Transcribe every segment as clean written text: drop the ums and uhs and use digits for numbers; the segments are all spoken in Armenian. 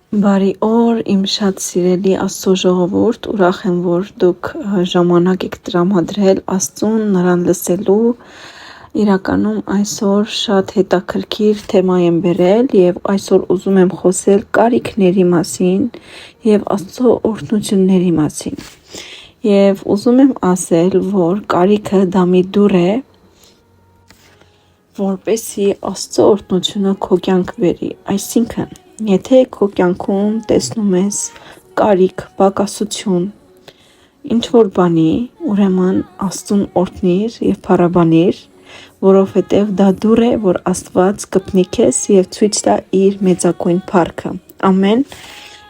Բարի օր, իմ շատ սիրելի Աստծո ժողովուրդ, ուրախ եմ, որ դուք ժամանակ եք տրամադրել Աստծուն, նրան լսելու։ Իրականում այսօր շատ հետաքրքիր թեմա եմ բերել եւ այսօր ուզում եմ խոսել կարիքների մասին եւ Աստծո օրհնությունների մասին։ Եվ ուզում եմ ասել, որ կարիքը դա մի դուռ է, որպեսզի Աստծո օրհնությունը քո կյանք բերի, այսինքն եթե քո կյանքում տեսնում ես կարիք, պակասություն, ինչ-որ բանի, ուրեմն Աստծուն օրհնիր և փառաբանիր, որովհետև դա դուռ է, որ Աստված կպնի քեզ և ցույց տա իր մեծագույն փառքը։ Ամեն։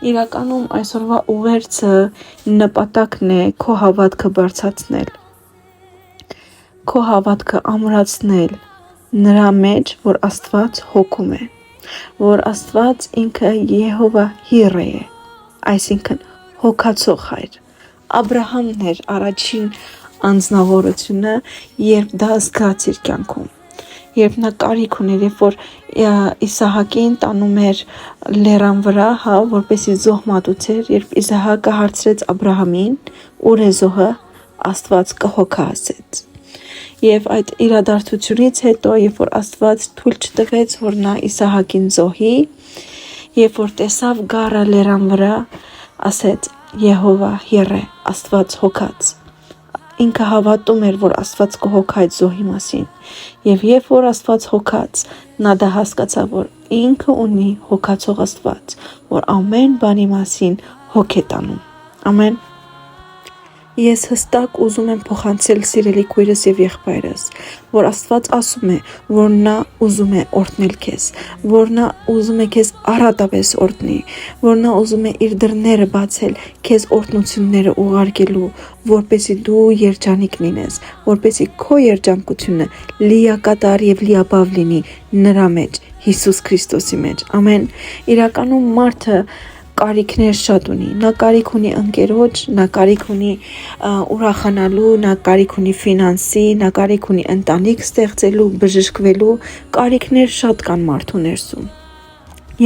Իրականում այսօրվա ուղերձը նպատակն է քո հավատքը բարձրացնել, քո հավատքը ամրացնել նրա մեջ, որ Աստված հոգում է, որ Աստված ինքը Եհովա Հիրե է, այսինքն հոգացող Հայր։ Աբրահամն էր առաջին անձնավորությունը, երբ դա զգաց իր կյանքում, երբ նա կարիք ուներ, երբ որ Իսահակին տանում էր լեռան վրա, որպեսզի զոհ մատուցեր, երբ Իսահակը հարցրեց Աբրահամին, ուր է զոհը, Աստված կհոգա ասեց։ Եվ այդ իրադարձությունից հետո, երբ որ Աստված թույլ չտվեց, որ նա Իսահակին զոհի, երբ որ տեսավ գառը լեռան վրա, ասեց Եհովա Հիրե, Աստված հոգաց։ Ինքը հավատում էր, որ Աստված կհոգա այդ զոհի մասին։ Եվ երբ որ Աստված հոգաց, նա դա հասկացավ, որ ինքը ունի հոգացող Աստված, որ ամեն բանի մասին հոգ է տանում։ Ամեն։ Ես հստակ ուզում եմ փոխանցել սիրելի քույրս եւ եղբայրս, որ Աստված ասում է, որ նա ուզում է օրհնել քեզ, որ նա ուզում է քեզ առատապես օրհնի, որ նա ուզում է իր դռները բացել քեզ օրհնությունները ուղարկելու, որպեսզի դու երջանիկ լինես, որպեսզի քո երջանկությունը լիակատար եւ լիաբավ լինի նրա մեջ, Հիսուս Քրիստոսի մեջ։ Ամեն։ Իրականում մարդը կարիքներ շատ ունի, նա կարիք ունի ընկերոջ, նա կարիք ունի ուրախանալու, նա կարիք ունի ֆինանսի, նա կարիք ունի ընտանիք ստեղծելու, բժշկվելու, կարիքներ շատ կան մարդու ներսում։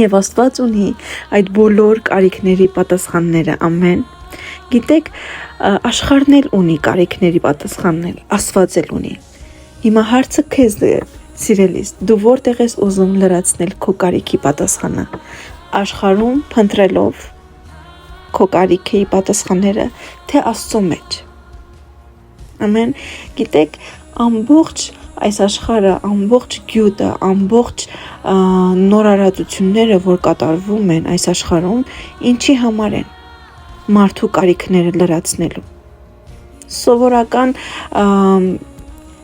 Եվ Աստված ունի այդ բոլոր կարիքների պատասխանները, ամեն։ Գիտեք, աշխարհն էլ ունի կարիքների պատասխաններ, Աստված էլ ունի։ Հիմա հարցը քեզ է, սիրելիս, դու որտեղ ես ուզում լրացնել քո կարիքի պատասխանը։ Աշխարհում փնտրելով քո կարիքի պատասխանները, թե Աստծո մեջ։ Ամեն։ Գիտեք, ամբողջ այս աշխարհը, ամբողջ գյուտը, ամբողջ նորարարությունները, որ կատարվում են այս աշխարհում, ինչի համար են։ Մարդու կարիքները լրացնելու։ Սովորական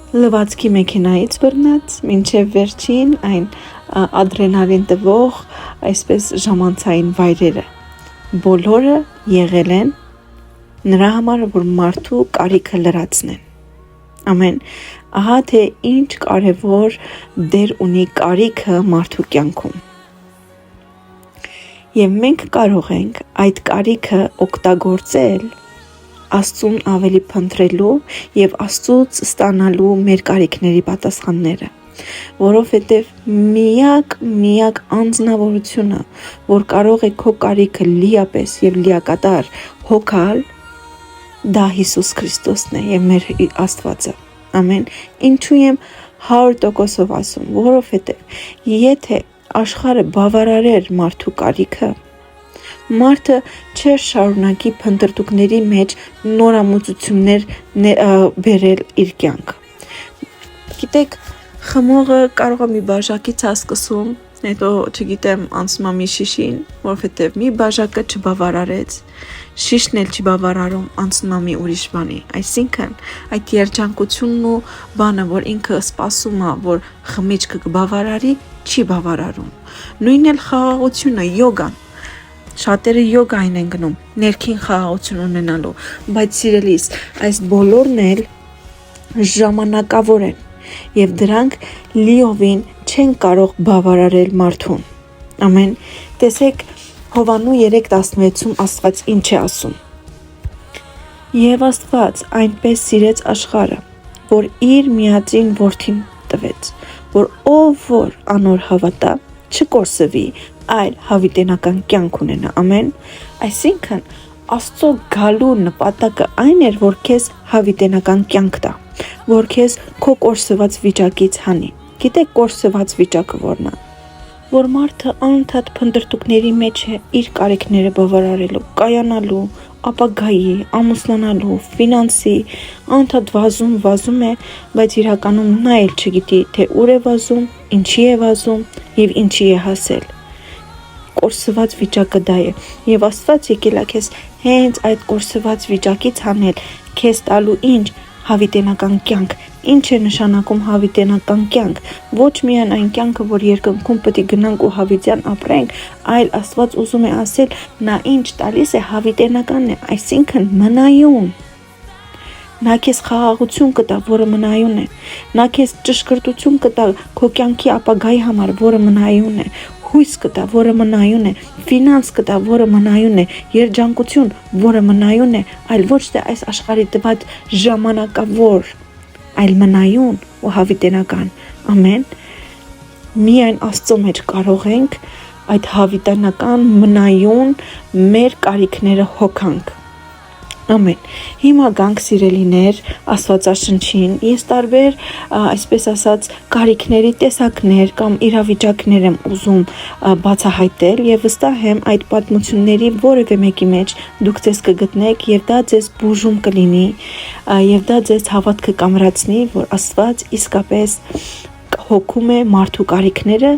լվացքի մեքենայից բռնած, մինչև վերջին այն ադրենալին տվող, այսպես ժամանցային վայրերը, բոլորը եղել են նրա համար, որ մարդու կարիքը լրացնեն։ Ամեն։ Ահա թե ինչ կարևոր դեր ունի կարիքը մարդու կյանքում։ Եվ մենք կարող ենք այդ կարիքը օգտագործել Աստծուն ավելի փնտրելու եւ Աստծուց ստանալու մեր կարիքների պատասխանները, որովհետեւ միակ անձնավորությունը, որ կարող է քո կարիքը լիապես եւ լիակատար հոգալ, դա Հիսուս Քրիստոսն է եւ մեր Աստվածը։ Ամեն։ Ինչու եմ 100% ասում, որովհետեւ եթե աշխարհը բավարարեր մարդու կարիքը, մարդը չէր շարունակի փնտրտուքների մեջ նորամուծություններ բերել իր կյանք։ Գիտեք, խմողը կարող է մի բաժակից սկսում, հետո, չգիտեմ, անցնում է մի շիշին, որովհետև մի բաժակը չբավարարեց, շիշն էլ չի բավարարում, անցնում է մի ուրիշ բանի։ Այսինքն, այդ երջանկությունն ու բանը, որ ինքը սպասում է, որ խմիչքը կբավարարի, չի բավարարում։ Նույնն էլ խաղաղությունը, յոգան։ Շատերը յոգային են գնում, ներքին խաղաղություն ունենալու, բայց սիրելիս, այս բոլորն էլ ժամանակավոր են եւ դրանք լիովին չեն կարող բավարարել մարդուն։ Ամեն։ Տեսեք Հովանու 3:16-ում Աստված ինչ է ասում։ Եվ Աստված այնպես սիրեց աշխարհը, որ իր միածին որդին տվեց, որ ով որ անոր հավատա, չկորսվի, այլ հավիտենական կյանք ունենա, ամեն։ Այսինքն Աստծո գալու նպատակը այն էր, որ քեզ հավիտենական կյանք տա, որ քեզ քո կորսված վիճակից հանի։ Գիտեք կորսված վիճակը որն է, որ մարդը անընդհատ փնտրտուքների մեջ է իր կարիքները բավարարելու, կայանալու, ապագայի, ամուսնանալու, ֆինանսի, անընդհատ վազում է, բայց իրականում նա էլ չգիտի, թե ուր է վազում, ինչի է վազում եւ ինչի է հասել։ Կորսված վիճակը դա է, եւ Աստված եկել է քեզ հենց այդ կորսված վիճակից հանել, քեզ տալու ինչ հավիտենական կյանք։ Ինչ է նշանակում հավիտենական կյանք։ Ոչ միայն այն կյանքը, որ երկնքում պետք է գնանք ու հավիտյան ապրենք, այլ Աստված ուզում է ասել, նա ինչ տալիս է հավիտենականն է, այսինքն մնայուն։ Նա քեզ խաղաղություն կտա, որը մնայուն է։ Նա քեզ ճշգրտություն կտա քո կյանքի ապագայի համար, որը մնայուն է։ Հույս կտա, որը մնայուն է, ֆինանս կտա, որը մնայուն է, երջանկություն, որը մնայուն է, այլ ոչ թե այս աշխարհի տված ժամանակավոր, այլ մնայուն ու հավիտենական։ Ամեն։ Միայն Աստծո մեջ կարող ենք այդ հավիտենական մնայուն մեր կարիքները հոգանք։ Ամեն։ Հիմա գանք սիրելիներ Աստվածաշնչին, ես տարբեր, այսպես ասած, կարիքների տեսակներ կամ իրավիճակներ եմ ուզում բացահայտել եւ վստահ եմ այդ պատմությունների որևէ մեկի մեջ դուք ձեզ կգտնեք եւ դա ձեզ բուժում կլինի եւ դա ձեզ հավատքը կամրացնի, որ Աստված իսկապես հոգում է մարդու կարիքները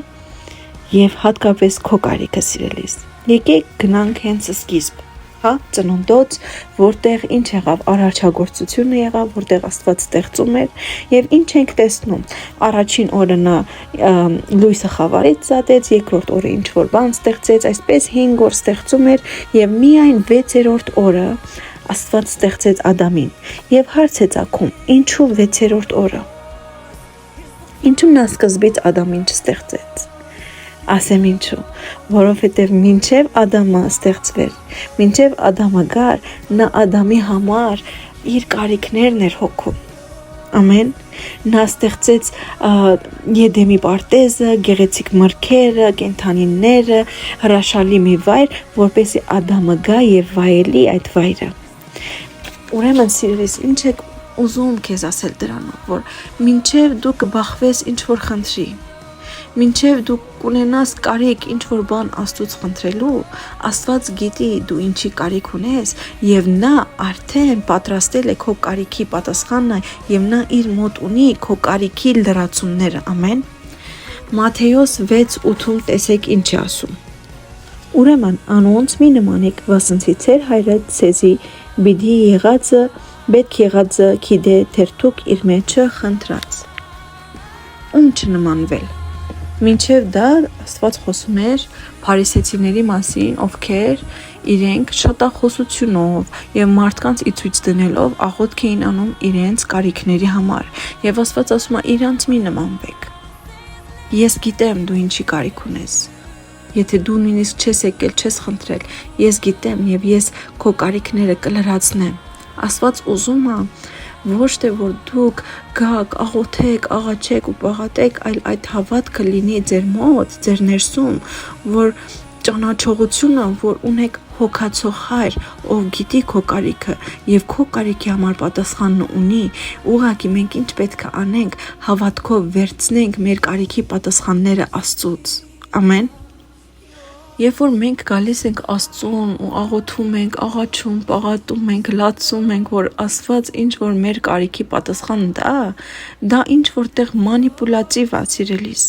եւ հատկապես քո կարիքը սիրելիս։ Եկեք գնանք հենց սկիզբ։ Ծնունդոց, որտեղ ինչ եղավ, արարչագործությունը եղավ, որտեղ Աստված ստեղծում էր եւ ինչ ենք տեսնում։ Առաջին օրը նա լույսը խավարից ծածեց, երկրորդ օրը ինչ որ բան ստեղծեց, այսպես 5 օր ստեղծում էր եւ միայն 6-րդ օրը Աստված ստեղծեց Ադամին եւ հարց է ծագում, ինչու 6-րդ օրը։ Ինչու նա սկզբից Ադամին չստեղծեց։ Ասեմ ինչու, որովհետև մինչև Ադամը ստեղծվեր, մինչև Ադամը գար, նա Ադամի համար իր կարիքներն էր հոգում։ Ամեն։ Նա ստեղծեց Եդեմի պարտեզը, գեղեցիկ մրգերը, կենդանիները, հրաշալի մի վայր, որպեսզի Ադամը գա եւ վայելի այդ վայրը։ Ուրեմն սիրելիս, ինչ եք ուզում քեզ ասել դրանով, որ մինչև դու կբախվես ինչ որ խնդրի, մինչև դու կունենաս կարիք ինչ որ բան Աստծուց խնդրելու, Աստված գիտի դու ինչի կարիք ունես եւ նա արդեն պատրաստել է քո կարիքի պատասխանը եւ նա իր մոտ ունի քո կարիքի լրացումները, ամեն։ Մատթեոս 6:8-ում տեսեք ինչ է ասում։ Ուրեմն անոնց մի նմանեք, վասնցի ծեր հայրը ցեզի բիդի եղածը, պետք եղածը գիտե թերթուկ իր մեջը խնդրած։ Ում չնմանվել։ Մինչև դա Աստված խոսում էր փարիսեցիների մասին, ովքեր իրենք շատախոսությունով եւ մարդկանց ի ցույց դնելով աղոթք էին անում իրենց կարիքների համար։ Եվ Աստված ասում է իրանց մի նմանվեք։ Ես գիտեմ դու ինչի կարիք ունես։ Եթե դու նույնիսկ չես եկել, չես խնդրել, ես գիտեմ եւ ես քո կարիքները կլրացնեմ։ Աստված ուզում է ոչ թե որ դուք գաք, աղոթեք, աղաչեք ու պաղատեք, այլ այդ հավատքը լինի ձեր մոտ, ձեր ներսում, որ ճանաչողությունը, որ ունեք հոգացող հայր, ով գիտի քո կարիքը եւ քո կարիքի համար պատասխանն ունի, ուղղակի մենք ինչ պետք է անենք, հավատքով վերցնենք մեր կարիքի պատասխանները Աստծուց։ Ամեն։ Երբ որ մենք գալիս ենք Աստծուն ու աղոթում ենք, աղաչում, պաղատում ենք, լացում ենք, որ Աստված ինչ որ մեր կարիքի պատասխան դա ինչ որտեղ մանիպուլատիվ է, սիրելիս։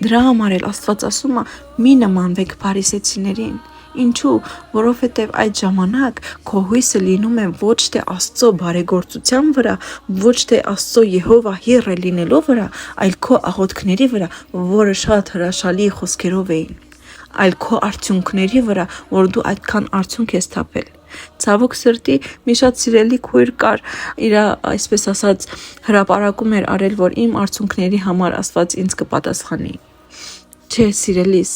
Դրա համար էլ Աստված ասում է՝ մի նմանվեք փարիսեցիներին։ Ինչու, որովհետև այդ ժամանակ քո հույսը լինում է ոչ թե Աստծո բարեգործության վրա, ոչ թե Աստծո Եհովա Հիրե լինելու վրա, այլ քո աղոթքների վրա, որը շատ հրաշալի խոսքերով էին, այլ քո արդյունքների վրա, որ դու այդքան արդյունք ես թափել։ Ցավոք սրտի մի շատ սիրելի քույր կար, իր այսպես ասած հրապարակում էր արել, որ իմ արդյունքների համար Աստված ինձ կպատասխանի։ Չէ, սիրելիս,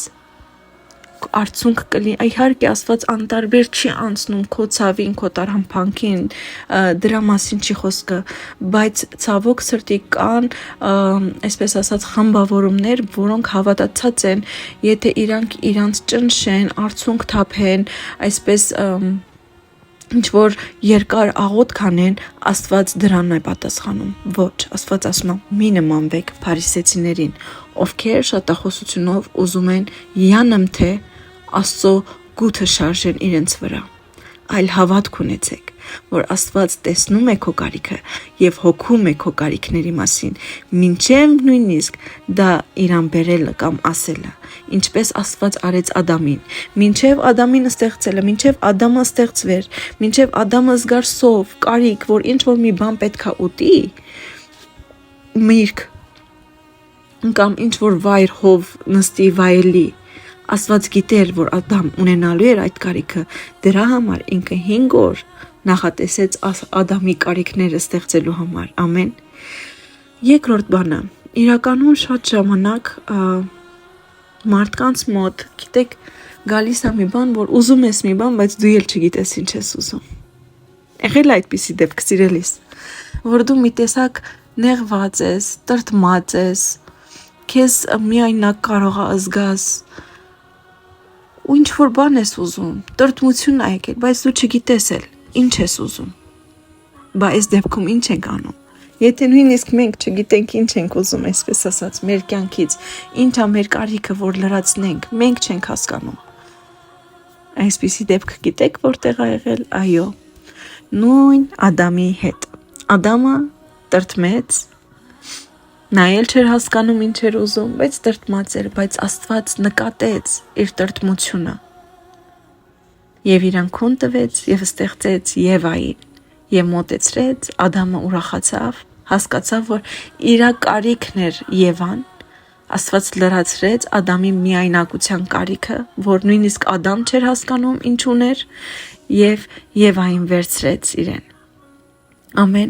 արցունք կլի, իհարկե Աստված անտարբեր չի անցնում քո ցավին, քո տարհանփանքին, դրա մասին չի խոսքը, բայց ցավոք սրտի կան, այսպես ասած, խմբավորումներ, որոնք հավատացած են, եթե իրանք իրանց ճնշեն, արցունք թափեն, այսպես ինչ որ երկար աղոտ կանեն, Աստված դրանն է պատասխանում։ Ոչ, Աստված ասում է՝ մի նմանվեք փարիսեցիներին, ովքեր շատախոսությունով ուզում են յանմ թե Աստծո գութը շարժեն իրենց վրա, այլ հավատք ունեցեք, որ Աստված տեսնում է քո կարիքը եւ հոգում է քո կարիքների մասին, մինչեւ նույնիսկ դա իրան բերելը կամ ասելը, ինչպես Աստված արեց Ադամին, մինչեւ Ադամին ստեղծելը, մինչեւ Ադամը ստեղծվեր, մինչեւ Ադամը զգար սով, կարիք, որ ինչ որ մի բան պետքա ուտի, միրգ կամ ինչ որ վայր հով նստի վայելի, Աստված գիտեր, որ Ադամ ունենալու էր այդ կարիքը, դրա համար ինքը 5 օր նախատեսեց Ադամի կարիքները ստեղծելու համար, ամեն։ Երկրորդ բանը, իրականում շատ ժամանակ մարդկանց մոտ, գիտեք, գալիս է մի բան, որ ուզում ես մի բան, բայց դու էլ չգիտես ինչ ես ուզում։ Եղել այդպիսի դեպք, սիրելիս, որ դու մի տեսակ նեղված ես, տրտմած ես, քեզ միայնակ կարող է զգաս, ու ինչ որ բան ես ուզում, տրտմություն է եկել, բայց դու չգիտես էլ ինչ ես ուզում։ Բա այս դեպքում ինչ ենք անում։ Եթե նույնիսկ մենք չգիտենք ինչ ենք ուզում, այսպես ասած, մեր կյանքից, ինչ է մեր կարիքը, որ լրացնենք, մենք չենք հասկանում։ Այսպիսի դեպք գիտեք որտեղ է եղել, այո, նույն Ադամի հետ։ Ադամը տրտմեց, նա էլ չէր հասկանում ինչ էր ուզում, բայց տրտմած էր, բայց Աստված նկատեց իր տրտմությունը եւ իրան քուն տվեց եւ ստեղծեց Եվային եւ մոտեցրեց, Ադամը ուրախացավ, հասկացավ, որ իր կարիքն էր Եվան, Աստված լրացրեց Ադամի միայնակության կարիքը, որ նույնիսկ Ադամ չէր հասկանում ինչ ուներ եւ Եվային վերցրեց իրեն։ Ամեն,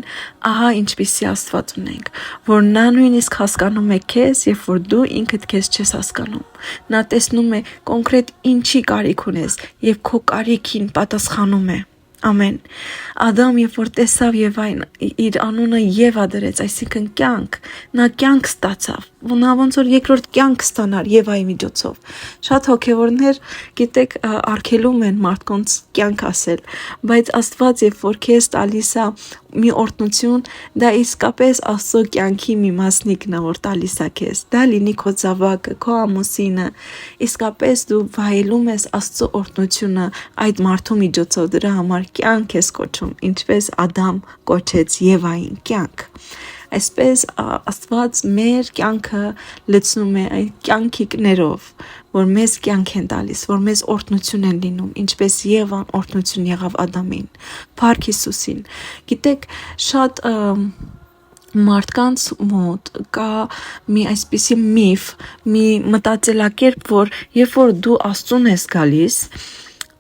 ահա ինչպիսի Աստված ունենք, որ նա նույնիսկ հասկանում է քեզ, երբ որ դու ինքդ քեզ չես հասկանում։ Նա տեսնում է կոնկրետ ինչի կարիք ունես եւ քո կարիքին պատասխանում է։ Ամեն։ Ադամ, երբ որ տեսավ Եվային, իր անունը Եվա դրեց, այսինքն կյանք, նա կյանք ստացավ, նա ոնց որ երկրորդ կյանք ստանար Եվայի միջոցով։ Շատ հոգևորներ, գիտեք, արգելում են մարդկանց կյանք ասել, բայց Աստված, երբ որ քեզ տալիս է մի օրհնություն, դա իսկապես Աստծո կյանքի մի մասնիկն է, որ տալիս է քեզ։ Դա լինի քո զավակը, քո ամուսինը, իսկապես դու վայելում ես Աստծո օրհնությունը այդ մարդու միջոցով, դրա համար կյանք ես կոչում, ինչպես Ադամ կոչեց Եվային կյանք։ Այսպես Աստված մեր կյանքը լցնում է այդ կյանքիկներով, որ մեզ կյանք են տալիս, որ մեզ օրհնություն են լինում, ինչպես Եվան օրհնություն եղավ Ադամին, Փառք Հիսուսին։ Գիտեք, շատ մարդկանց մոտ կա մի այսպիսի միֆ, մի մտածելակերպ, որ երբ որ դու Աստծուն ես գալիս,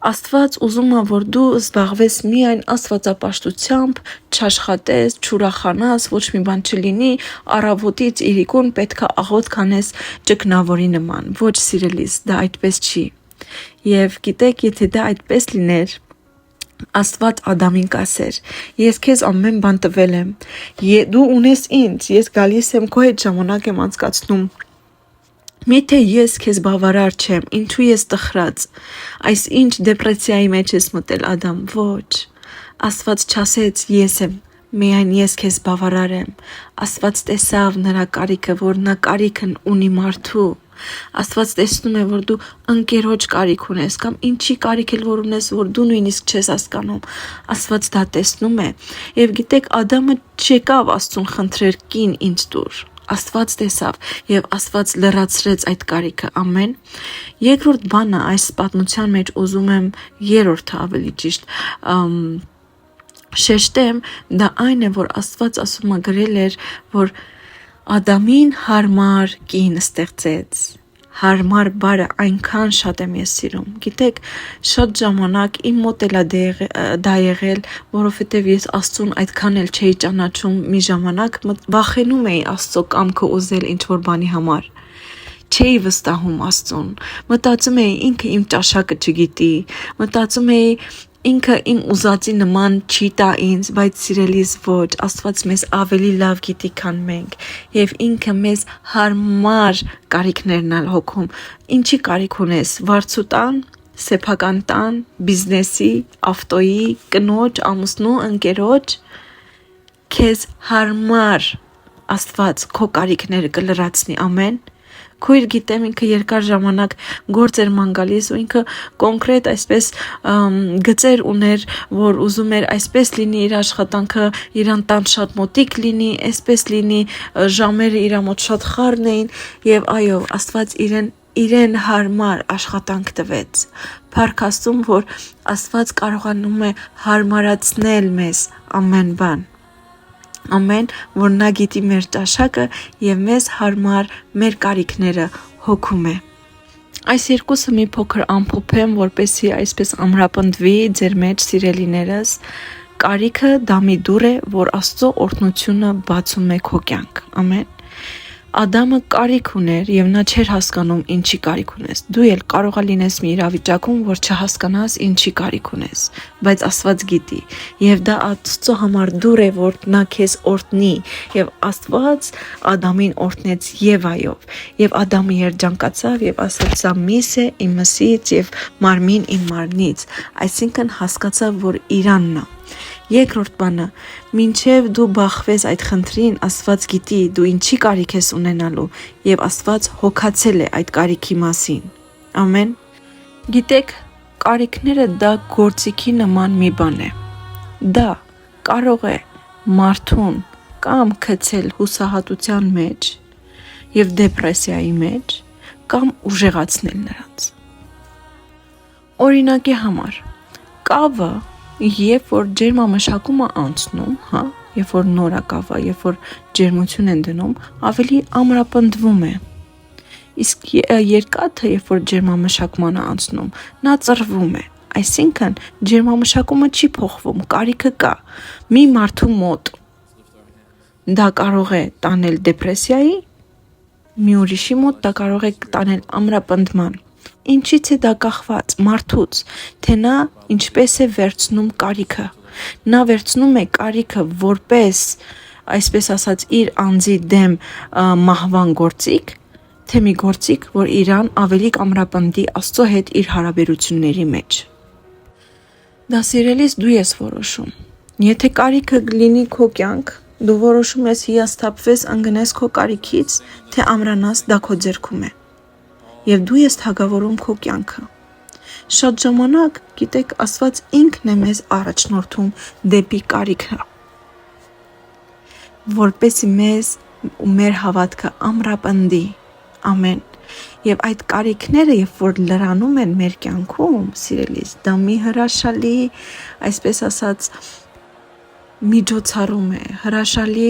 Աստված ուզում է, որ դու զբաղվես միայն աստվածապաշտությամբ, չաշխատես, չուրախանաս, ոչ մի բան չլինի, առավոտից իրիկուն պետք է աղոտ կանես ճգնավորի նման։ Ոչ, սիրելիս, դա այդպես չի։ Եվ գիտեք, եթե դա այդպես լիներ, Աստված Ադամին կասեր. ես քեզ ամեն բան տվել եմ, դու ունես ինձ, ես գալիս եմ քո հետ ժամանակ եմ անցկացնում, Միթե ես քեզ բավարար չեմ, ինչու ես տխրած, այս ինչ դեպրեսիայի մեջ ես մտել Ադամ, ոչ, Աստված չասեց ես եմ, միայն ես քեզ բավարար եմ, Աստված տեսավ նրա կարիքը, որ նա կարիքն ունի մարդու, Աստված տեսնում է, որ դու ընկերոջ կարիք ունես, կամ ինչի կարիք էլ որ ունես, որ դու նույնիսկ չես հասկանում, Աստված դա տեսնում է, եւ գիտեք, Ադամը չեկավ Աստծուն խնդրեր կին ինձ տուր, Աստված տեսավ եւ Աստված լրացրեց այդ կարիքը, ամեն։ Երկրորդ բանը այս պատմության մեջ ուզում եմ երրորդը ավելի ճիշտ շեշտեմ, դա այն է, որ Աստված ասում է գրել էր, որ Ադամին հարմար կին ստեղծեց, հարմար բառը այնքան շատ եմ ես սիրում, գիտեք, շատ ժամանակ իմ մոտ էլ դա եղել, որովհետև ես Աստծուն այդքան էլ չէի ճանաչում, մի ժամանակ վախենում էի Աստծո կամքը ուզել ինչ որ բանի համար, չէի վստահում Աստծուն, մտածում էի ինքը իմ ճաշակը չգիտի, մտածում էի ինքը իմ ուզածի նման չի տա ինձ, բայց սիրելիս ոչ, Աստված մեզ ավելի լավ գիտի, քան մենք, եւ ինքը մեզ հարմար կարիքներն ալ հոգում, ինչի կարիք ունես, վարձու տան, սեփական տան, բիզնեսի, ավտոյի, կնոջ, ամուսնու, ընկերոջ, քեզ հարմար Աստված քո կարիքները կլրացնի, ամեն։ Քույր գիտեմ ինքը երկար ժամանակ գործ էր ման գալիս ու ինքը կոնկրետ այսպես գծեր ուներ, որ ուզում էր այսպես լինի իր աշխատանքը, իրան տան շատ մոտիկ լինի, այսպես լինի, ժամերը իր մոտ շատ խառն էին եւ այո, Աստված իրեն հարմար աշխատանք տվեց։ Փառք Աստծուն, որ Աստված կարողանում է հարմարացնել մեզ ամեն բան։ Ամեն, որ նա գիտի մեր ճաշակը եւ մեզ հարմար մեր կարիքները հոգում է։ Այս երկուսը մի փոքր ամփոփեմ, որպեսզի այսպես ամրապնդվի ձեր մեջ սիրելիներս, կարիքը դա մի դուռ է, որ Աստծո օրհնությունը բացում է քո կյանք։ Ամեն։ Ադամը կարիք ուներ եւ նա չէր հասկանում ինչի կարիք ունես։ Դու էլ կարող է լինես մի իրավիճակում, որ չհասկանաս ինչի կարիք ունես, բայց Աստված գիտի եւ դա Աստծո համար դուռ է, որ նա քեզ օրհնի եւ Աստված Ադամին օրհնեց Եվայով եւ Ադամը երջանկացավ եւ ասաց սա միս է իմ մսից եւ մարմին իմ մարմնից, այսինքն հասկացավ, որ իրանն է։ Երկրորդ բանը, մինչև դու բախվես այդ խնդրին, Աստված գիտի դու ինչի կարիք ես ունենալու եւ Աստված հոգացել է այդ կարիքի մասին։ Ամեն։ Գիտեք, կարիքները դա գործիքի նման մի բան է։ Դա կարող է մարդուն կամ գցել հուսահատության մեջ եւ դեպրեսիայի մեջ, կամ ուժեղացնել նրանց։ Օրինակի համար, կավը երբ որ ջերմամշակումը անցնում, երբ որ նորակավը, երբ որ ջերմություն են դնում, ավելի ամրապնդվում է։ Իսկ երկաթը, երբ որ ջերմամշակմանը անցնում, նա ծռվում է։ Այսինքն ջերմամշակումը չի փոխվում, կարիքը կա։ Մի մարդու մոտ դա կարող է տանել դեպրեսիայի, մի ուրիշի մոտ դա կարող է տանել ամրապնդման։ Ինչից է դա կախված մարդուց, թե նա ինչպես է վերցնում կարիքը։ Նա վերցնում է կարիքը որպես, այսպես ասած, իր անձի դեմ մահվան գործիք, թե մի գործիք, որ իրան ավելի կամրապնդի Աստծո հետ իր հարաբերությունների մեջ։ Դա սիրելիս դու ես որոշում։ Եթե կարիքը լինի քո կյանք, դու որոշում ես հիասթափվես ընկնես քո կարիքից, թե ամրանաս դա քո ձեռքում է։ Եվ դու ես թագավորում քո կյանքը։ Շատ ժամանակ, գիտեք, Աստված ինքն է մեզ առաջնորդում դեպի կարիքը, որպեսզի մեզ ու մեր հավատքը ամրապնդի, ամեն։ Եվ այդ կարիքները, երբ որ լրանում են մեր կյանքում, սիրելիս, դա մի հրաշալի, այսպես ասած, միջոցառում է, հրաշալի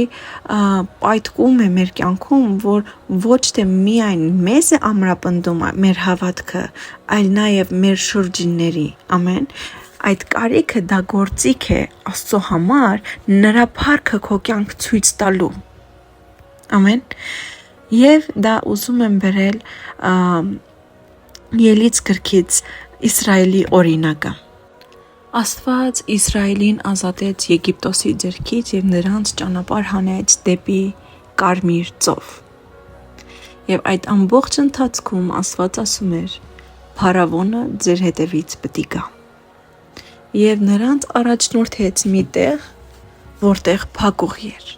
պայթկում է մեր կյանքում, որ ոչ թե միայն մեզ է ամրապնդում մեր հավատքը, այլ նաև մեր շուրջինների, ամեն։ Այդ կարիքը դա գործիք է Աստծո համար նրա փառքը քո կյանք ցույց տալու, ամեն։ Եվ դա ուզում եմ բերել Ելից գրքից Իսրայելի օրինակը։ Աստված Իսրայելին ազատեց Եգիպտոսի ձեռքից եւ նրանց ճանապարհ հանեց դեպի Կարմիր ծով։ Եվ այդ ամբողջ ընթացքում Աստված ասում էր. «Փարավոնը ձեր հետևից պիտի գա»։ Եվ նրանց առաջնորդեց մի տեղ, որտեղ փակուղ էր։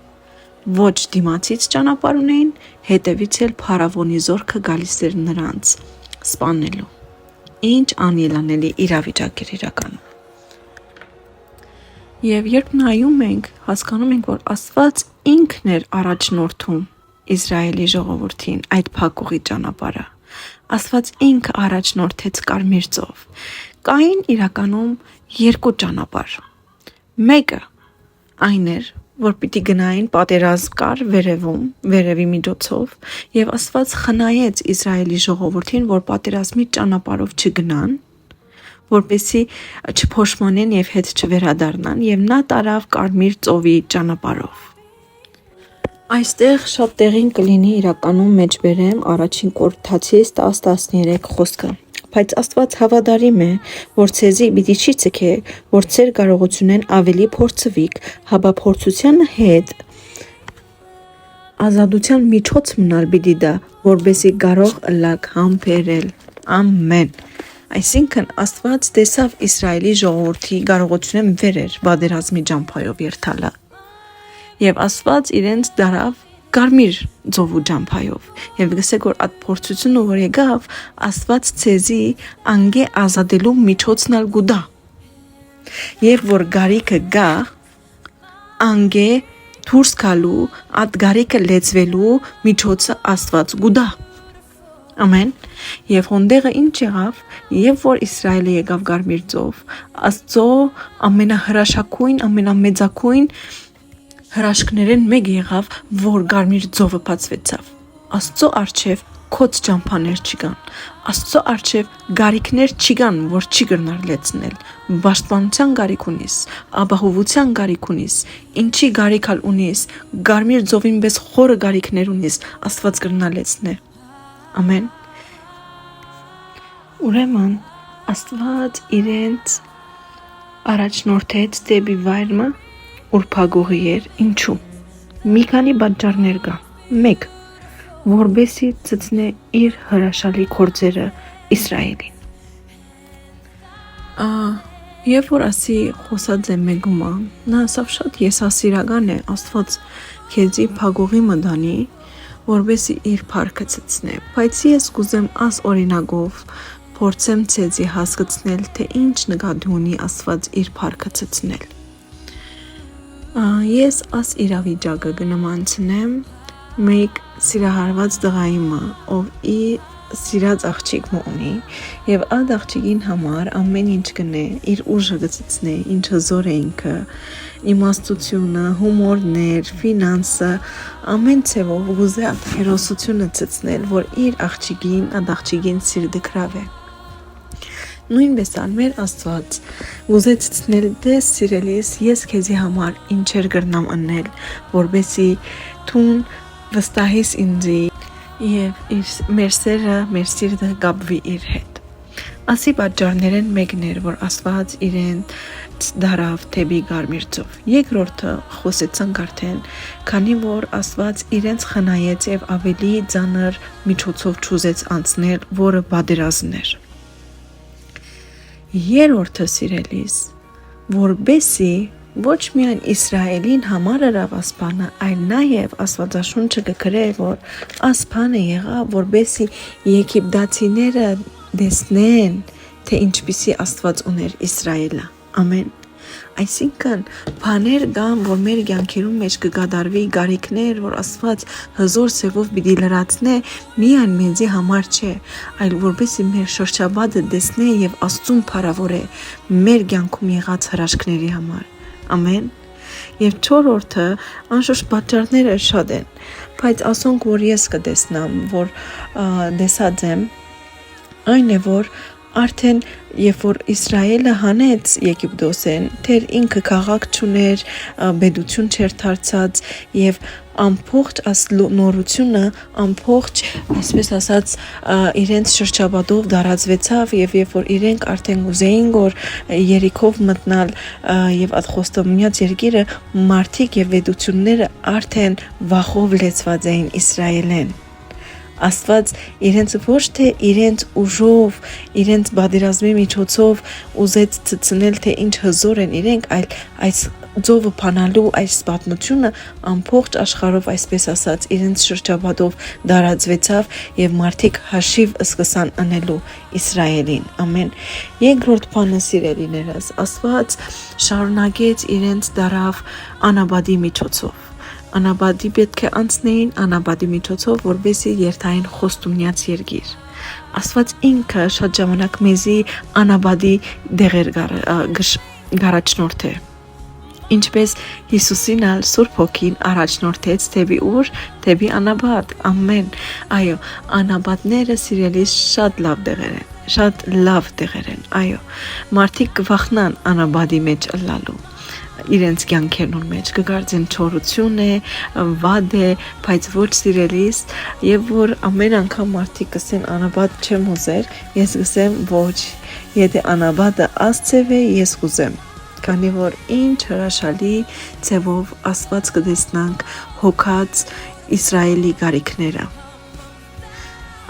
Ոչ դիմացից ճանապարհ ունեին, հետևից էլ փարավոնի զորքը գալիս էր նրանց սպանելու։ Ինչ անելանելի իրավիճակ էր իրականում։ Եվ երբ նայում ենք, հասկանում ենք, որ Աստված ինքն էր առաջնորդում Իսրայելի ժողովրդին այդ փակուղի ճանապարհը։ Աստված ինքը առաջնորդեց Կարմիր ծով։ Կային իրականում երկու ճանապարհ։ Մեկը այն էր, որ պիտի գնային պատերազմ կար վերևի միջոցով, եւ Աստված խնայեց Իսրայելի ժողովրդին, որ պատերազմի ճանապարհով չգնան, որպեսզի չփոշմանեն եւ հետ չվերադառնան, եւ նա տարավ Կարմիր ծովի ճանապարհով։ Այստեղ շատ տեղին կլինի իրականում մեջբերեմ առաջին Կորինթացիս 10:13 խոսքը։ Բայց Աստված հավատարիմ է, որ ցեզի պիտի չի ցկե, որ ցեր կարողությունեն ավելի փորձվիկ, հաբա փորձության հետ ազատության միջոց մնալ պիտի դա, որբեսի կարող ըլլակ համբերել։ Ամեն։ Այսինքն Աստված տեսավ Իսրայելի ժողովրդի կարողությունեն վերեր բادرազմի ջամփայով երթալը։ Եվ Աստված իրենց դարավ կարմիր ծովու ջամփայով։ Եվ գսեք որ այդ փորձությունը որ եկավ, Աստված ցեզի անգե ազատելու միջոցնալ գուդա։ Եվ որ գարիկը գա, անգե դուրս գալու, այդ գարիկը լեցվելու միջոցը Աստված գուդա։ Ամեն։ Եվ հոնդեղը ինչ եղավ, եւ որ Իսրայելը եկավ կարմիր ծով, Աստծո ամենահրաշակույն, ամենամեծակույն հրաշքներեն մեկ եղավ, որ կարմիր ծովը բացվեցավ։ Աստծո արչև քոց ճամփաներ չկան։ Աստծո արչև գարիկներ չկան, որ չի կրնար լեցնել։ Պաշտպանության գարիկ ունիս, ապահովության գարիկ ունիս, ինչի գարիկալ ունիս, կարմիր ծովին պես խորը գարիկներ ունիս, Աստված կրնա լեցնել։ Ամեն։ Ուրեմն Աստված իրենց առաջնորդեց դեպի վայրը, որ փագողի էր, ինչու։ Մի քանի պատճառներ կա։ 1. Որբեսի ծծնե իր հրաշալի գործերը Իսրայելին։ Եվ որ ասի խոսած է մեգումա, նա ասավ շատ եսասիրական է, Աստված քեզի փագողի մտանի, որբեսի իր փառքը ծծնե։ Բայց ես կուզեմ աս օրինակով փորձեմ ցեզի հասկացնել, թե ինչ նկատի ունի Աստված իր փառքը ծծնել։ Ես աս իրավիճակը կնմանցնեմ մեկ սիրահարված տղայիմը, ով իր սիրած աղջիկ ունի, եւ այդ աղջիկին համար ամեն ինչ կնե, իր ուժը կծծնե, ինչ հզոր է ինքը, իմաստությունը, հումորներ, ֆինանսը, ամեն ցևով ուզե այդ հերոսությունը ծծնել, որ իր աղջիկին, այդ աղջիկին սիրտը գրավե։ Նույնպես մեր Աստված ուզե ծծնել դե սիրելիս, ես քեզի համար ինչեր կրնամ ըննել, որբեսի թուն վստահիս ինձի եւ մեր սերը, մեր սիրտը գապվի իր հետ։ Ասի պատճառներեն մեկն էր, որ Աստված իրեն դարավ թեպի կարմիր ծով։ Երկրորդը խոսեցանք արդեն, քանի որ Աստված իրենց խնայեց եւ ավելի ծանր միջոցով չուզեց անցնել, որը պատերազմներ։ Երրորդը սիրելիս, որբեսի ոչ միայն Իսրայելին համար էր ասպանը, այլ նաև Աստվածաշունչը կգրե, որ ասպանը եղավ, որբեսի եգիպտացիները դեսնեն, թե ինչպիսի Աստված ուներ Իսրայելը։ Ամեն։ Այսինքն բաներ կան, որ մեր կյանքերում մեջ կգադարվի գարիկներ, որ Աստված հզոր սևով պիտի լրացնե, միայն մեզի համար չէ, այլ որպեսզի մեր շրջապատը տեսնե եւ Աստծուն փառավորե մեր կյանքում եղած հրաշքների համար։ Ամեն։ Եվ չորրորդը անշուշտ պատճառները շատ են, բայց ասոնք որ ես կտեսնամ, որ դեսած եմ, այն է որ արդեն երբ որ Իսրայելը հանեց Եգիպտոսեն, թեր ինքը քաղաք չուներ, բեդություն չէր դարձած եւ ամբողջ նորությունը, ամբողջ, այսպես ասած, իրենց շրջապատով դարածվեցավ եւ երբ որ իրենք արդեն ուզեին որ Երիքով մտնալ եւ այդ խոստումնյաց երկիրը, մարդիկ եւ բեդությունները արդեն վախով լեցված էին Իսրայելեն։ Աստված իրենց ոչ թե իրենց ուժով, իրենց պատերազմի միջոցով ուզեց ցցնել, թե ինչ հզոր են իրենք, այլ այս ծովը փանալու այս պատմությունը ամբողջ աշխարհով, այսպես ասած, իրենց շրջապատով դարածվեցավ եւ մարդիկ հաշիվ սկսան անելու Իսրայելին։ Ամեն։ Երկրորդ բանը սիրելիներս, Աստված շարունակեց իրենց դարավ անաբադի միջոցով։ Անաբադի պետք է անցնեին անաբադի միջոցով, որբեսի երթային խոստումնյաց երկիր։ Աստված ինքը շատ ժամանակ մեզի անաբադի դեղեր գարաչնորդ է։ Ինչպես Հիսուսին ալ Սուրբ Հոգին առաջնորդեց թեպի ուր, թեպի անաբադ, ամեն։ Այո, անաբադները սիրելիս շատ լավ դեղեր են, շատ լավ դեղեր են, այո։ Մարդիկ կվախնան անաբադի մեջ ըլլալու։ իրենց կյանքերուն մեջ կգարձեն չորություն է, վատ է, բայց ոչ սիրելիս, եւ որ ամեն անգամ մարդիկ կսեն անաբադ չեմ ուզեր, ես կսեմ ոչ, եթե անաբադը Աստծև է, ես կուզեմ, քանի որ ինչ հրաշալի ձևով Աստված կտեսնանք հոգած Իսրայելի գարիքները։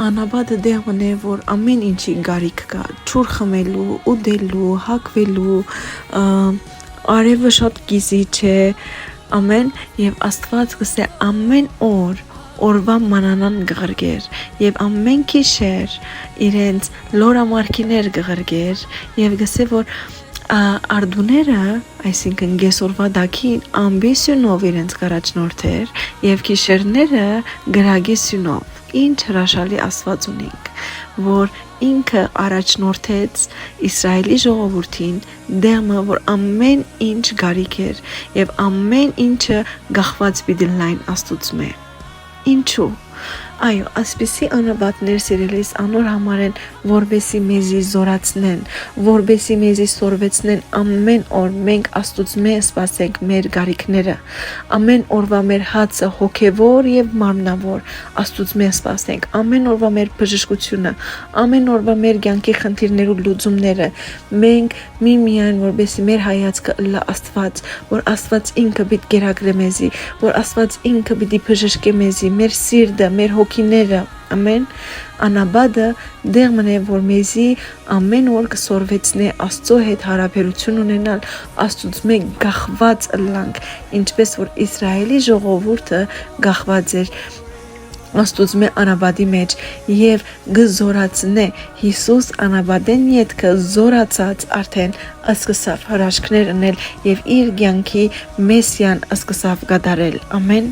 Անաբադը դեղն է, որ ամեն ինչի գարիք կա, չուր խմելու, ուդելու, հագվելու, արևը շատ գիզի չէ, ամեն, եւ Աստված կսե ամեն օր օրվա մանանան գղրգեր եւ ամեն գիշեր իրենց լորամարքիներ գղրգեր եւ գսե որ արդուները, այսինքն գեսորվա դակին ամբիսյունով իրենց կարաչնորդեր եւ գիշերները գրագիսյունով ինչ հրաշալի Աստված ունենք, որ ինքը առաջնորդեց Իսրայելի ժողովրդին դեմը, որ ամեն ինչ գարիք էր եւ ամեն ինչը գախված պիտի լայն Աստծո։ Ինչու։ Այո, ասպիսի անաբատներ սիրելիս անոր համար են, որբեսի մեզի զորացնեն, որբեսի մեզի սորվեցնեն ամեն օր մենք Աստուծմե սպասենք մեր գարիքները, ամեն օրվա մեր հացը հոգևոր եւ մարմնավոր Աստուծմե սպասենք, ամեն օրվա մեր բժշկությունը, ամեն օրվա մեր կյանքի խնդիրներու լուծումները, մենք միմիայն որբեսի մեր հայացքը լա Աստված, որ Աստված ինքը պիտի գերակրե մեզի, որ Աստված ինքը պիտի բժշկե մեզի, մեր սիրտը, մեր հոգիները, ամեն անաբադը դեղմն է, որ մեզի ամեն օր կսորվեցնե Աստծո հետ հարաբերություն ունենալ, Աստծուց մեկ գախված ըլլանք, ինչպես որ Իսրայելի ժողովուրդը գախված էր Աստուծո մե անաբադի մեջ եւ գզորացնե Հիսուս անաբադեն յետքը զորացած արդեն սկսավ հրաշքներ անել եւ իր կյանքի մեսիան սկսավ գդարել ամեն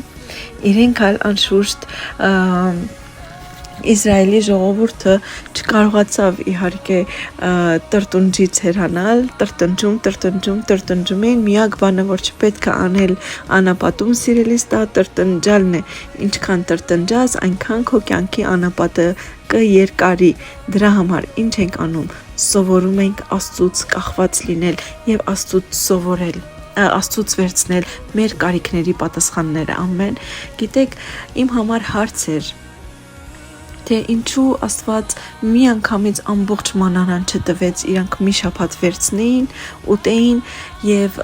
իրենք անշուշտ Իսրայելի ժողովուրդը չկարողացավ իհարկե տրտունջից հեռանալ, տրտնջում էին, միակ բանը որ չպետք է անել անապատում սիրելիս դա տրտնջալն է, ինչքան տրտնջաս, այնքան քո կյանքի անապատը կերկարի, դրա համար ինչ ենք անում, սովորում ենք Աստծուց կախված լինել եւ Աստծուց սովորել Աստծուց վերցնել մեր կարիքների պատասխանները, ամեն, գիտեք, իմ համար հարց էր, թե ինչու Աստված մի անգամից ամբողջ մանանան չտվեց, իրանք մի շաբաթ վերցնեին, ուտեին եւ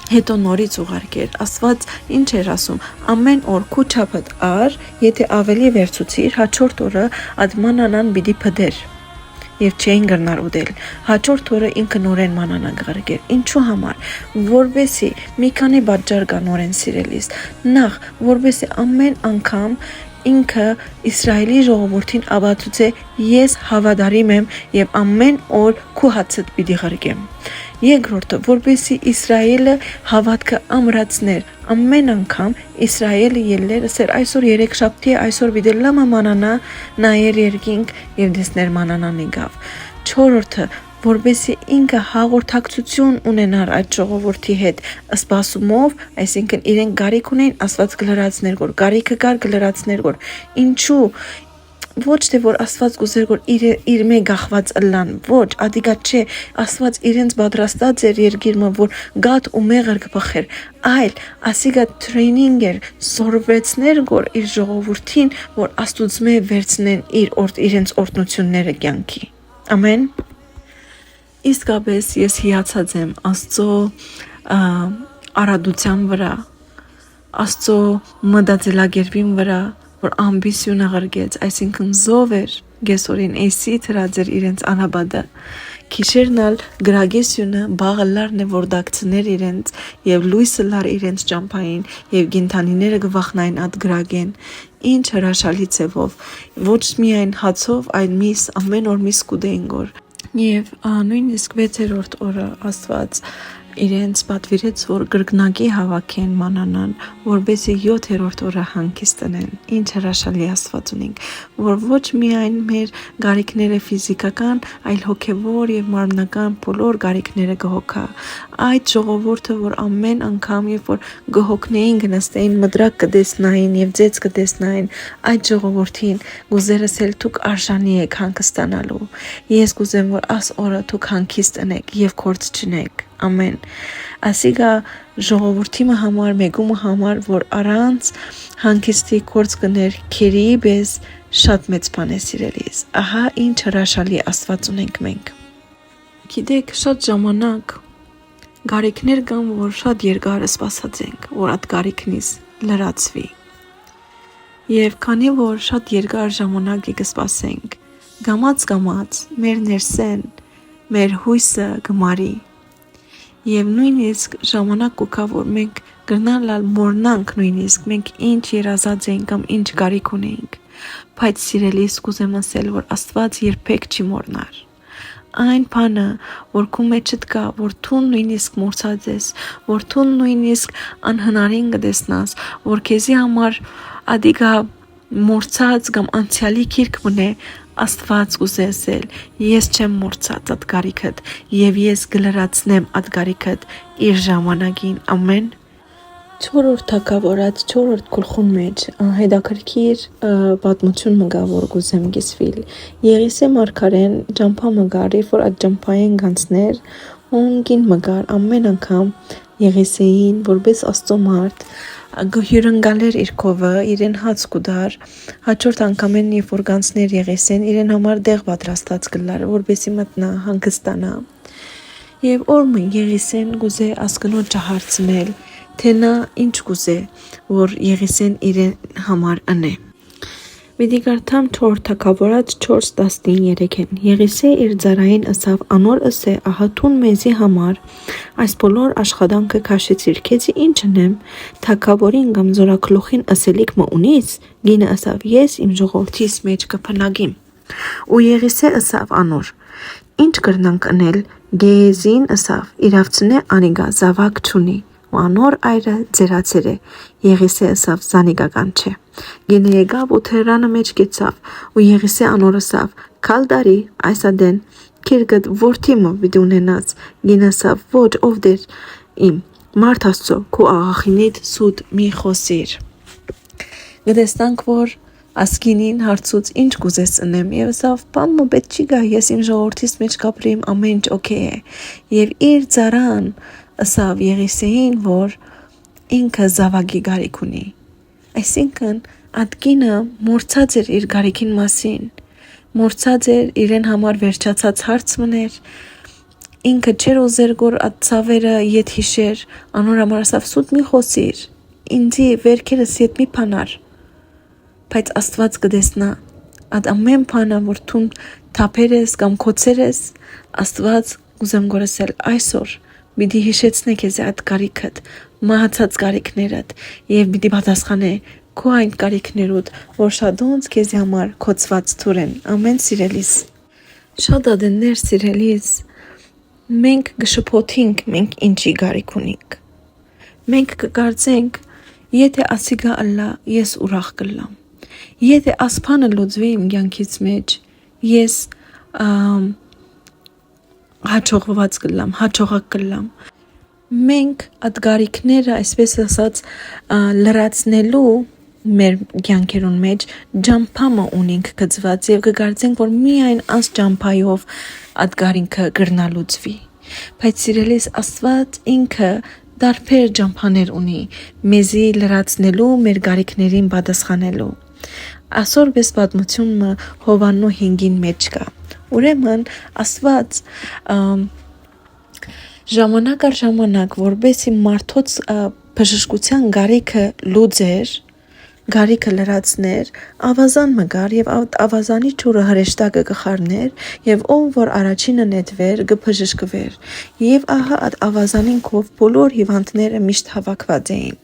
հետո նորից ուղարկեր, Աստված ինչ էր ասում, ամեն օր քու չափդ ար, եթե ավելի վերցուցիր, հաջորդ օրը այդ մանանան պիտի փդեր եւ չէին գնար ուտել, հաջորդ օրը ինքը նորեն մանանա գղրգեր, ինչու համար, որբեսի մի քանի պատճառ կա նորեն սիրելիս, նախ, որբեսի ամեն անգամ ինքը Իսրայելի ժողովրդին աբացուցե ես հավատարիմ եմ եւ ամեն օր քու հացդ պիտի ղրգեմ երկրորդը որբեսի Իսրայելը հավատքը ամրացներ ամեն անգամ Իսրայելը ելները սեր այսօր երեքշաբթի այսօր պիտի լամա մանանա նայեր երկինք եւ դեսներ մանանան եկավ չորրորդը որբեսի ինքը հաղորդակցություն ունենար այդ ժողովրդի հետ սպասումով, այսինքն իրենք գարիք ունեն Աստված գլրացներ որ գարիքը կար գլրացներ որ ինչու ոչ թե որ Աստված գուզեր որ իր մե գախված ըլլան ոչ ադիգա չէ Աստված իրենց պատրաստած էր երկիրը որ գատ ու մեղր կփխեր այլ ասիգա տրեյնինգ էր սորվեցներ որ իր ժողովրդին որ Աստուծմե վերցնեն իրենց օրտնությունները կյանքի ամեն Իսկապես ես հիացած եմ Աստծո արադության վրա, Աստծո մտածելակերպին վրա, որ ամբիսյունը ղրգեց, այսինքն զով էր գեսորին էսի թրաձեր իրենց անաբադը, քիշերնալ գրագեսյունը բաղալարն է որ դակցներ իրենց եւ լույսը լար իրենց ճամփային եւ գինթանիները գվախնային ատ գրագեն ինչ հրաշալի ձևով ոչ միայն հացով այլ միս ամեն օր միս կուդեին գոր Եվ նույնիսկ 6-րդ օրը Աստված իրենց պատվիրեց, որ գրգնակի հավաքեն մանանան, որբեսի 7-րդ օրը հանգիստ տնեն, ինչ հրաշալի Աստված ունենք, որ ոչ միայն մեր գարիքները ֆիզիկական, այլ հոգևոր եւ մարմնական բոլոր գարիքները կհոգա, այդ ժողովուրդը, որ ամեն անգամ երբ որ գհոգնեին գնստեին մդրակ կտեսնային եւ ձեծ կտեսնային, այդ ժողովրդին գուզերս էլ դուք արժանի եք հանգստանալու, ես գուզեմ, որ աս օրը դուք հանգիստ տնեք եւ կորց չնեք ամեն։ Ասիգա ժողովրդի համար մեգումը համար, որ առանց հանգիստի կորց կներ քերի բես շատ մեծ բան է սիրելիս։ Ահա ինչ հրաշալի Աստված ունենք մենք։ Գիտեք, շատ ժամանակ գարիքներ կան, որ շատ երկար սպասած ենք, որ այդ գարիքնից լրացվի։ Եվ քանի որ շատ երկար ժամանակ կսպասենք, գամած մեր ներսեն, մեր հույսը գմարի։ Եվ նույնիսկ ժամանակ կգա, որ մենք գրնալ մորնանք նույնիսկ մենք ինչ երազած ենք կամ ինչ գարիք ունենք, բայց սիրելիս կուզեմ ասել, որ Աստված երբեք չի մորնար։ Այն բանը, որ քո մեջդ կա, որ դու նույնիսկ մորցած ես, որ դու նույնիսկ անհնարին կտեսնաս, որ քեզի համար ադիգա մորցած կամ անցյալի քիրք մնե, Աստված կուզե ասել, ես չեմ մորցած այդ գարիքդ եւ ես կլրացնեմ այդ գարիքդ իր ժամանակին, ամեն։ 4-րդ թագավորած 4-րդ գլխուն մեջ հետաքրքիր պատմություն մգա, որ գուզեմ գիսվիլ։ Եղիսե մարգարեն ջամփա մգարի, որ այդ ջամփային գանցներ ունգին մգար ամեն անգամ Եղիսեին, որպես Աստծո մարդ հյուրընկալեր իր քովը, իրեն հաց կուդար, հաջորդ անգամեն երբ որ գանցներ Եղիսեն, իրեն համար դեղ պատրաստած կլար, որպեսի մտնա, հանգստանա։ Եվ օրը Եղիսեն գուզե ասկնոջը հարցնել, թե նա ինչ կուզե, որ Եղիսեն իրեն համար ընե։ Պիտի կարդամ 4 թագավորած 4:13-ին։ Եղիսե իր ծառային ասավ, անոր ըսե, ահա տուն մեզի համար այս բոլոր աշխատանքը քաշեցիր, քեզի ինչ ընեմ, թագավորին կամ զորակլոխին ասելիք մը ունիս։ Գինը ասավ, ես իմ ժողովրդիս մեջ կփնագիմ։ Ու Եղիսե ասավ անոր, ինչ կրնանք ընել։ Գեհեզին ասավ, իրավցնե անիգա զավակ չունի։ Ու անոր այրը ձերացեր է։ Եղիսե ասավ, զանիգական չէ։ Գինը եկավ ու թերանը մեջ գեցավ, ու Եղիսե անոր ասավ, քալդարի այս ադեն, քիրգդ որդիմը պիտի ունենաց։ Գինը ասավ, ոչ ով դեր իմ, մարդ Աստծո, քո աղախինիդ սուտ մի խոսիր։ Գտեսնանք, որ ասկինին հարցուց ինչ կուզես ընեմ, եւ ասավ, բան մը պետք չի գա, ես իմ ժողովրդիս մեջ կապրիմ, ամեն ինչ օքեյ է։ Եվ իր ծառան ասավ Եղիսեին, որ ինքը զավակի գարիք ունի։ Այսինքն այդ կինը մորցած էր իր գարիքին մասին, մորցած էր իրեն համար վերջացած հարց մներ, ինքը չէր ուզեր որ այդ ցավերը ետ հիշեր, անոր համար ասավ սուտ մի խոսիր, ինձի վերքերս ետ մի փանար, բայց Աստված կդեսնա այդ ամեն բանը, որ դու թափեր ես կամ կոծեր ես, Աստված կուզեմ գորսել այսօր պիտի հիշեցնե քեզ այդ գարիքդ, մահացած գարիքներդ եւ պիտի պատասխանե քո այն գարիքներուդ, որ շատոնց քեզ համար կոծված թուրեն։ Ամեն սիրելիս։ Շատ ադեններ սիրելիս, մենք գշփոթինք, մենք ինչի գարիք ունենք։ Մենք կկարծենք, եթե ասիգա ալլա, ես ուրախ կլամ։ Եթե ասփանը լուծվի իմ կյանքից մեջ, ես հաջողված կլամ, հաջողակ կլամ։ Մենք այդ գարիքները, այսպես ասած, լրացնելու մեր կյանքերուն մեջ ջամփամը ունենք գծված եւ կգարձենք, որ միայն այս ջամփայով այդ գարինքը գրնալուծվի։ Բայց սիրելիս Աստված ինքը դարբեր ջամփաներ ունի մեզի լրացնելու, մեր գարիքներին պատասխանելու։ Այսօր պես պատմությունը Հովաննու 5-ին մեջ կա։ Ուրեմն Աստված ժամանակ առ ժամանակ, որբեսի մարդոց բժշկության գարիքը լուծեր, գարիքը լրացներ, ավազան մգար եւ ավազանի ճուրը հրեշտակը կխառներ եւ ով որ առաջինը նետվեր կբժշկվեր եւ ահա այդ ավազանին կով բոլոր հիվանդները միշտ հավաքված էին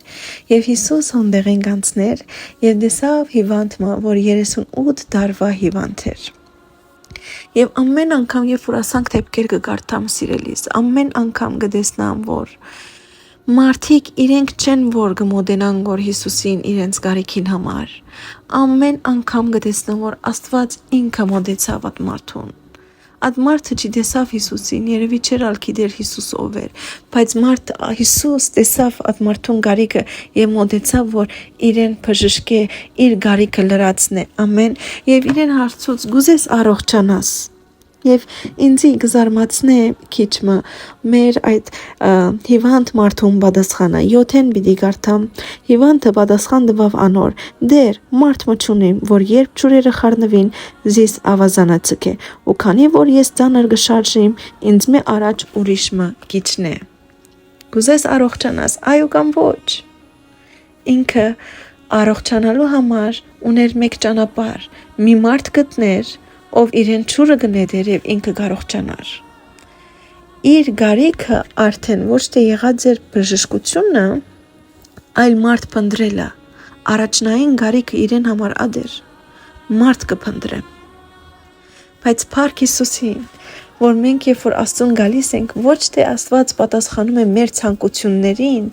եւ Հիսուս հանդեղեն գանցներ եւ դեսավ հիվանդը, որ 38 տարվա հիվանդ էր։ Եվ ամեն անգամ երբ որ ասանք դեպքեր կգարտամ սիրելիս, ամեն անգամ կտեսնամ, որ մարդիկ իրենք չեն որ կմոտենան որ Հիսուսին իրենց գարիքին համար։ Ամեն անգամ կտեսնեմ, որ Աստված ինքը մոտեցավ այդ մարդուն։ Այդ մարդը չտեսավ Հիսուսին, երևի չէր գիտեր Հիսուս ով էր, բայց Հիսուս տեսավ այդ մարդուն գարիքը եւ մոտեցավ, որ իրեն բժշկե, իր գարիքը լրացնե, ամեն, եւ իրեն հարցուց գուզես առողջանաս։ Եվ ինձի կզարմացնե քիչմը մեր այդ հիվանդ մարդուն պատասխանը 7-ն պիտի կարդամ հիվանդը պատասխան տվավ անոր դեր մարդ մը չունիմ որ երբ ջուրերը խառնվին զիս ավազանա ցկե ու քանի որ ես ծանր գշարժիմ ինձ մե առաջ ուրիշ մը գիչնե գուզես առողջանաս այո կամ ոչ ինքը առողջանալու համար ուներ մեկ ճանապարհ մի մարդ գտներ ով իրեն ջուրը գնեդեր եւ ինքը կարողջանար իր գարիքը արդեն ոչ թե եղած էր բժշկությունը այլ մարդ փնտրելը առաջնային գարիքը իրեն համար ադեր մարդ կփնտրե բայց Փառք Հիսուսին որ մենք երբ որ Աստծուն գալիս ենք ոչ թե Աստված պատասխանում է մեր ցանկություններին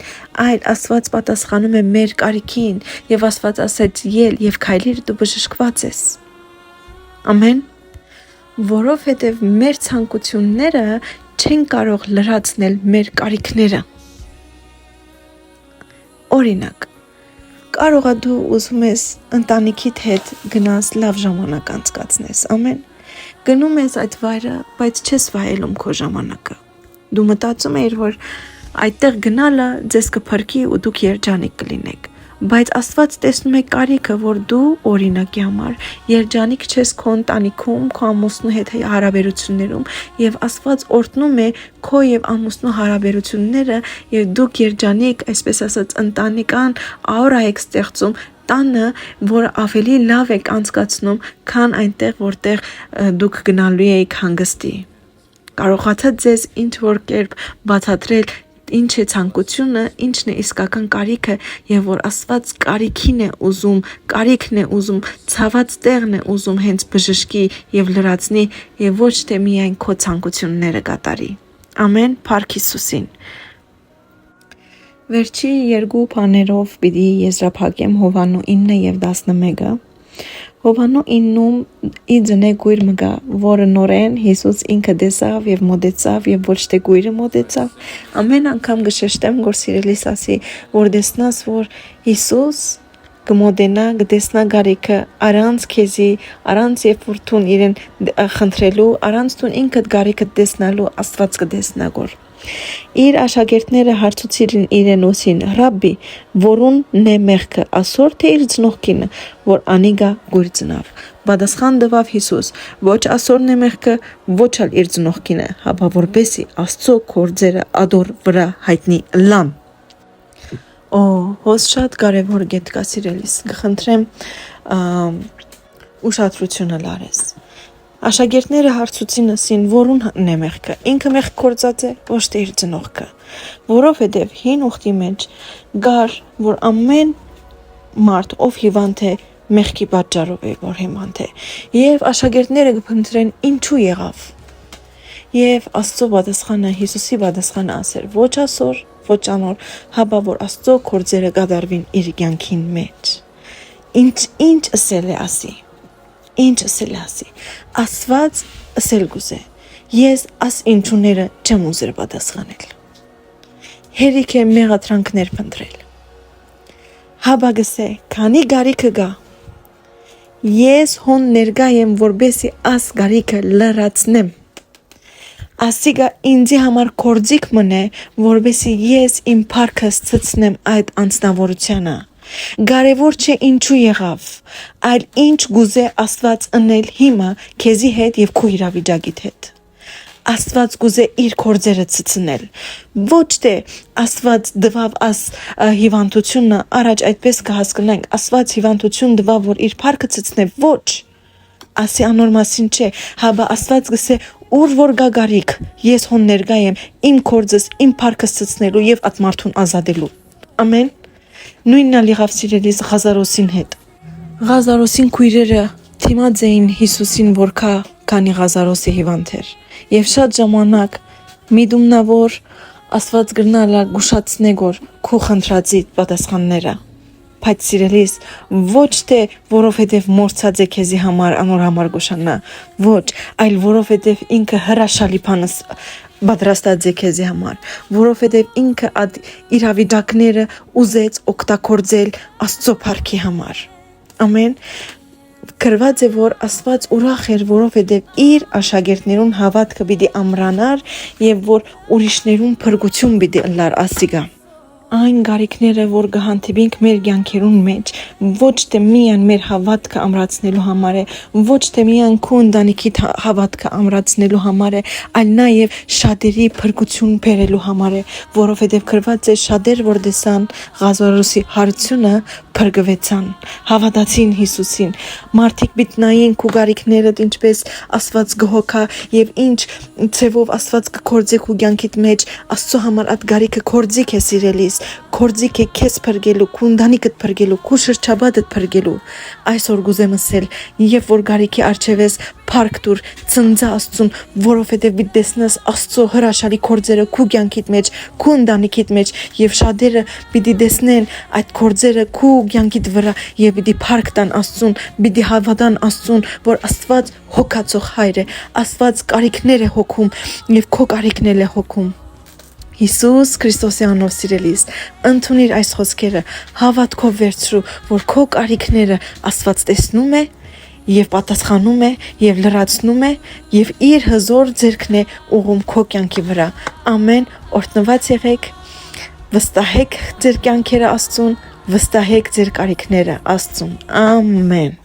այլ Աստված պատասխանում է մեր կարիքին եւ Աստված ասեց ել եւ քայլիր դու բժշկված ես ամեն որովհետև մեր ցանկությունները չեն կարող լրացնել մեր կարիքները օրինակ կարող է դու ուզում ես ընտանիքիդ հետ գնաս լավ ժամանակ անցկացնես ամեն գնում ես այդ վայրը բայց չես վայելում քո ժամանակը դու մտածում ես որ այդտեղ գնալը ձեզ կփրկի ու դուք երջանիկ կլինեք բայց Աստված տեսնում է կարիքը որ դու օրինակի համար երջանիկ չես քո ընտանիքում քո ամուսնու հետ հարաբերություններում եւ Աստված օրհնում է քո եւ ամուսնու հարաբերությունները եւ դուք երջանիկ այսպես ասած ընտանեկան աուրա եք ստեղծում տանը որ ավելի լավ եք անցկացնում քան այնտեղ որտեղ դուք գնալու եք հանգստի կարողացա ձեզ ինչ որ կերպ բացատրել ինչ է ցանկությունը, ինչն է իսկական կարիքը եւ որ Աստված կարիքին է ուզում, կարիքն է ուզում, ցաված տեղն է ուզում հենց բժշկի եւ լրացնի եւ ոչ թե միայն քո ցանկությունները կատարի։ Ամեն Փառք Հիսուսին։ Վերջի երկու բաներով պիտի եզրափակեմ Հովաննու 9 եւ 11-ը։ Հովաննու 9-ում իձնե գույր մգա, որը նորեն Հիսուս ինքը դեսավ եւ մոտեցավ եւ ոչ թե գույրը մոտեցավ։ Ամեն անգամ գշեշտեմ որ սիրելիս ասի, որ դեսնաս որ Հիսուս կմոտենա, կտեսնա գարիքը առանց քեզի, առանց երբ որ տուն իրեն խնդրելու, առանց տուն ինքդ գարիքը տեսնալու Աստված կտեսնա գոր։ Իր աշակերտները հարցուցին իրեն ուսին Ռաբբի, որուն նե մեղքը ասոր թե իր ծնողքինը, որ անիգա գույր ծնավ։ Պատասխան տվավ Հիսուս, ոչ ասորն է մեղքը, ոչ էլ իր ծնողքինը, հապա որպեսի Աստծո գործերը ադոր վրա հայտնի լան։ Հոս շատ կարևոր գետ կա սիրելիս, կխնդրեմ ուշադրությունը լարես։ Աշակերտները հարցուցին ասին, որուն է մեղքը, ինքը մեղք գործած է, ոչ թե իր ծնողքը, որովհետև հին ուխտի մեջ գար, որ ամեն մարդ ով հիվանդ է, մեղքի պատճառով է, որ հիվանդ է, եւ աշակերտները կփնտրեն ինչու եղավ, եւ Աստծո պատասխանը, Հիսուսի պատասխանը ասեր, ոչ ասոր, ոչ անոր, հապա որ Աստծո գործերը կատարվին իր կյանքին մեջ, ինչ ասել է ասի, ինչ ասել ասի, Աստված ասել գուզե, ես աս ինչուները չեմ ուզեր պատասխանել, հերիք է մեղատրանքներ փնտրել, հապա գսե, քանի գարիքը գա, ես հոն ներգա եմ, որբեսի աս գարիքը լրացնեմ, ասիգա ինձի համար կործիկ մնե, որբեսի ես իմ փառքը ցցնեմ այդ անձնավորությանը, Կարևոր չէ ինչու եղավ, այլ ինչ գուզե Աստված ընել հիմա քեզի հետ եւ քո իրավիճակիդ հետ։ Աստված գուզե իր գործերը ցցնել։ Ոչ թե Աստված դվավ աս հիվանդությունը, առաջ այդպես կհասկանանք, Աստված հիվանդություն դվավ, որ իր փառքը ցցնե, ոչ։ Ասի անոր մասին չէ, հաբա Աստված գսե ուր որ գագարիկ, ես հոն ներգա եմ իմ գործս, իմ փառքս ցցնելու եւ այդ մարդուն ազատելու։ Ամեն։ Նույնն ալ եղավ սիրելիս Ղազարոսին հետ։ Ղազարոսին քույրերը թիմած էին Հիսուսին որքա քանի Ղազարոսի հիվանդ էր։ Եվ շատ ժամանակ միդումնավոր Աստված գրնալա գուշացնե գոր քո խնդրածի պատասխանները։ Բայց սիրելիս ոչ թե որովհետև մորցած է քեզի համար անոր համար գուշանա, ոչ, այլ որովհետև ինքը հրաշալի բանս պատրաստած է քեզի համար, որովհետև ինքը այդ իրավիճակները ուզեց օգտագործել Աստծո փառքի համար։ Ամեն, գրված է, որ Աստված ուրախ էր, որովհետև իր աշակերտներուն հավատքը պիտի ամրանար եւ որ ուրիշներուն փրկություն պիտի ըլլար ասիգա։ Այն գարիքները, որ կհանդիպինք մեր կյանքերուն մեջ, ոչ թե միայն մեր հավատքը ամրացնելու համար է, ոչ թե միայն քո ընտանիքի հավատքը ամրացնելու համար է, այլ նաև շատերի փրկություն բերելու համար է, որովհետև գրված է շատեր, որ տեսան Ղազարոսի հարությունը, փրկվեցան, հավատացին Հիսուսին։ Մարդիկ բիտնային քո գարիքները, ինչպես Աստված գհոգա եւ ինչ ցևով Աստված կգործի քո կյանքիդ մեջ, Աստծո համար այդ գարիքը կորձիկ է սիրելիս, կորձիկ է քեզ փրկելու, քո ընտանիքդ փրկելու, քո շրջապատդ փրկելու։ Այսօր գուզեմ ասել, եւ որ գարիքի արչեվես փառք դուր, ծնծա Աստծուն, որովհետև պիտի տեսնես Աստծո հրաշալի գործերը քո կյանքիդ մեջ, քո ընտանիքիդ մեջ եւ շատերը պիտի տեսնեն այդ գործերը քո կյանքիդ վրա եւ պիտի փառք տան Աստծուն, պիտի հավատան Աստծուն, որ Աստված հոգացող հայր է, Աստված կարիքներ է հոգում եւ քո կարիքներ է հոգում։ Հիսուս Քրիստոսի անով սիրելիս, ընդունիր այս խոսքերը, հավատքով վերցրու, որ քո կարիքները Աստված տեսնում է եւ պատասխանում է եւ լրացնում է եւ իր հզոր ձեռքն է ուղում քո կյանքի վրա։ Ամեն օրհնված եղեք, վստահեք ձեր կյանքերը Աստծուն, վստահեք ձեր կարիքները Աստծուն։ Ամեն։